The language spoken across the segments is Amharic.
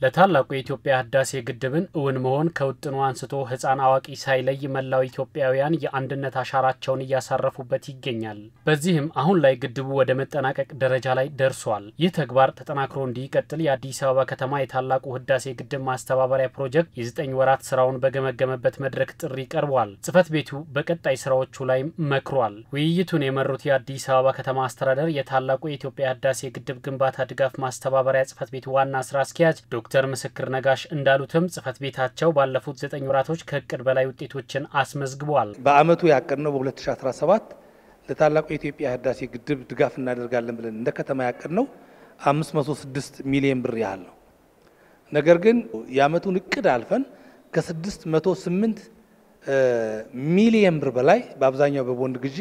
ለታላቁ የኢትዮጵያ ህዳሴ ግድብን እውን መሆን ከውጥኑ አንስቶ ህፃን አዋቂ ሳይለይ መላው ኢትዮጵያውያን የአንድነት አሻራቸውን እያሳረፉበት ይገኛል። በዚህም አሁን ላይ ግድቡ ወደ መጠናቀቅ ደረጃ ላይ ደርሷል። ይህ ተግባር ተጠናክሮ እንዲቀጥል የአዲስ አበባ ከተማ የታላቁ ህዳሴ ግድብ ማስተባበሪያ ፕሮጀክት የ9 ወራት ስራውን በገመገመበት መድረክ ጥሪ ቀርቧል። ጽፈት ቤቱ በቀጣይ ስራዎቹ ላይ መክሯል። ውይይቱን የመሩት የአዲስ አበባ ከተማ አስተዳደር የታላቁ የኢትዮጵያ ህዳሴ ግድብ ግንባታ ድጋፍ ማስተባበሪያ ጽፈት ቤቱ ዋና ስራ አስኪያጅ ዶክተር ምስክር ነጋሽ እንዳሉትም ጽፈት ቤታቸው ባለፉት 9 ወራቶች ከእቅድ በላይ ውጤቶችን አስመዝግቧል። በአመቱ ያቀድነው በ2017 ለታላቁ የኢትዮጵያ ህዳሴ ግድብ ድጋፍ እናደርጋለን ብለን እንደ ከተማ ያቀድነው 506 ሚሊዮን ብር ያህል ነው። ነገር ግን የአመቱን እቅድ አልፈን ከ608 ሚሊዮን ብር በላይ በአብዛኛው በቦንድ ግዢ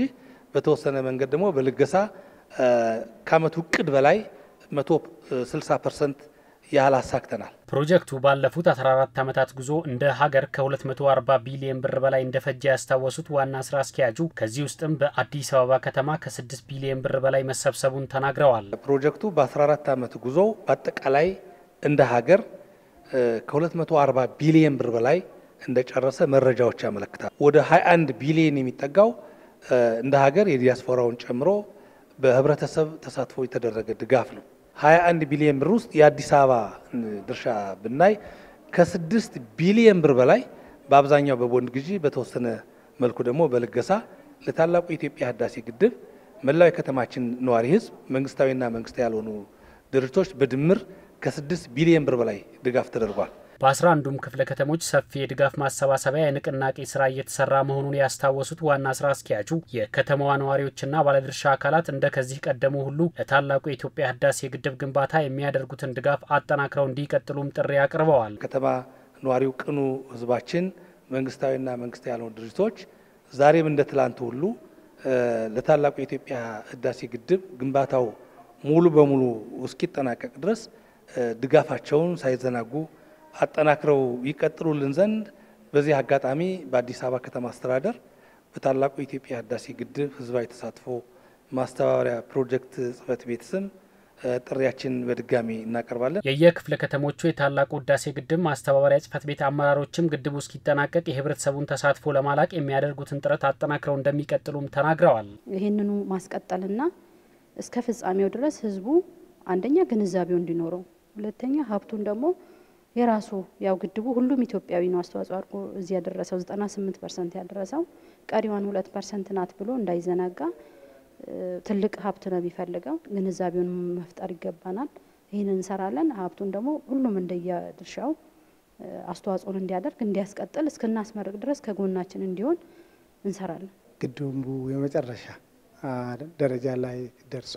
በተወሰነ መንገድ ደግሞ በልገሳ ከአመቱ እቅድ በላይ 160% ያህል አሳክተናል። ፕሮጀክቱ ባለፉት 14 ዓመታት ጉዞ እንደ ሀገር ከ240 ቢሊዮን ብር በላይ እንደፈጀ ያስታወሱት ዋና ስራ አስኪያጁ ከዚህ ውስጥም በአዲስ አበባ ከተማ ከ6 ቢሊዮን ብር በላይ መሰብሰቡን ተናግረዋል። ፕሮጀክቱ በ14 ዓመት ጉዞ በአጠቃላይ እንደ ሀገር ከ240 ቢሊዮን ብር በላይ እንደጨረሰ መረጃዎች ያመለክታል። ወደ 21 ቢሊዮን የሚጠጋው እንደ ሀገር የዲያስፖራውን ጨምሮ በህብረተሰብ ተሳትፎ የተደረገ ድጋፍ ነው። 21 ቢሊዮን ብር ውስጥ የአዲስ አበባ ድርሻ ብናይ ከ6 ቢሊዮን ብር በላይ በአብዛኛው በቦንድ ግዢ በተወሰነ መልኩ ደግሞ በልገሳ ለታላቁ የኢትዮጵያ ህዳሴ ግድብ መላው የከተማችን ነዋሪ ህዝብ መንግስታዊና መንግስታዊ ያልሆኑ ድርጅቶች በድምር ከ6 ቢሊዮን ብር በላይ ድጋፍ ተደርጓል። በ11ዱም ክፍለ ከተሞች ሰፊ የድጋፍ ማሰባሰቢያ የንቅናቄ ስራ እየተሰራ መሆኑን ያስታወሱት ዋና ስራ አስኪያጁ የከተማዋ ነዋሪዎችና ባለድርሻ አካላት እንደ ከዚህ ቀደሙ ሁሉ ለታላቁ የኢትዮጵያ ህዳሴ ግድብ ግንባታ የሚያደርጉትን ድጋፍ አጠናክረው እንዲቀጥሉም ጥሪ አቅርበዋል። ከተማ ነዋሪው ቅኑ ህዝባችን መንግስታዊና መንግስታዊ ያልሆኑ ድርጅቶች ዛሬም እንደ ትላንቱ ሁሉ ለታላቁ የኢትዮጵያ ህዳሴ ግድብ ግንባታው ሙሉ በሙሉ እስኪጠናቀቅ ድረስ ድጋፋቸውን ሳይዘናጉ አጠናክረው ይቀጥሉልን ዘንድ በዚህ አጋጣሚ በአዲስ አበባ ከተማ አስተዳደር በታላቁ የኢትዮጵያ ህዳሴ ግድብ ህዝባዊ ተሳትፎ ማስተባበሪያ ፕሮጀክት ጽፈት ቤት ስም ጥሪያችን በድጋሚ እናቀርባለን። የየክፍለ ከተሞቹ የታላቁ ህዳሴ ግድብ ማስተባበሪያ ጽፈት ቤት አመራሮችም ግድቡ እስኪጠናቀቅ የህብረተሰቡን ተሳትፎ ለማላቅ የሚያደርጉትን ጥረት አጠናክረው እንደሚቀጥሉም ተናግረዋል። ይህንኑ ማስቀጠልና እስከ ፍጻሜው ድረስ ህዝቡ አንደኛ ግንዛቤው እንዲኖረው፣ ሁለተኛ ሀብቱን ደግሞ የራሱ ያው ግድቡ ሁሉም ኢትዮጵያዊ ነው አስተዋጽኦ አድርጎ እዚህ ያደረሰው 98% ያደረሰው ቀሪዋን 2% ናት ብሎ እንዳይዘናጋ ትልቅ ሀብት ነው የሚፈልገው። ግንዛቤውን መፍጠር ይገባናል። ይሄንን እንሰራለን። ሀብቱን ደግሞ ሁሉም እንደየድርሻው አስተዋጽኦን እንዲያደርግ እንዲያስቀጥል እስከናስመረቅ ድረስ ከጎናችን እንዲሆን እንሰራለን። ግድቡ የመጨረሻ ደረጃ ላይ ደርሶ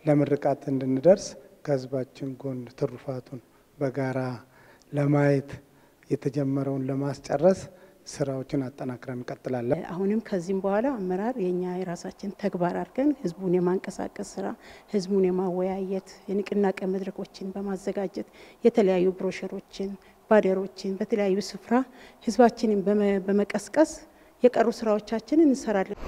ለምርቃት እንድንደርስ ከህዝባችን ጎን ትሩፋቱን በጋራ ለማየት የተጀመረውን ለማስጨረስ ስራዎችን አጠናክረን እንቀጥላለን። አሁንም ከዚህም በኋላ አመራር የኛ የራሳችን ተግባር አድርገን ህዝቡን የማንቀሳቀስ ስራ፣ ህዝቡን የማወያየት የንቅናቄ መድረኮችን በማዘጋጀት የተለያዩ ብሮሸሮችን፣ ባነሮችን በተለያዩ ስፍራ ህዝባችንን በመቀስቀስ የቀሩ ስራዎቻችንን እንሰራለን።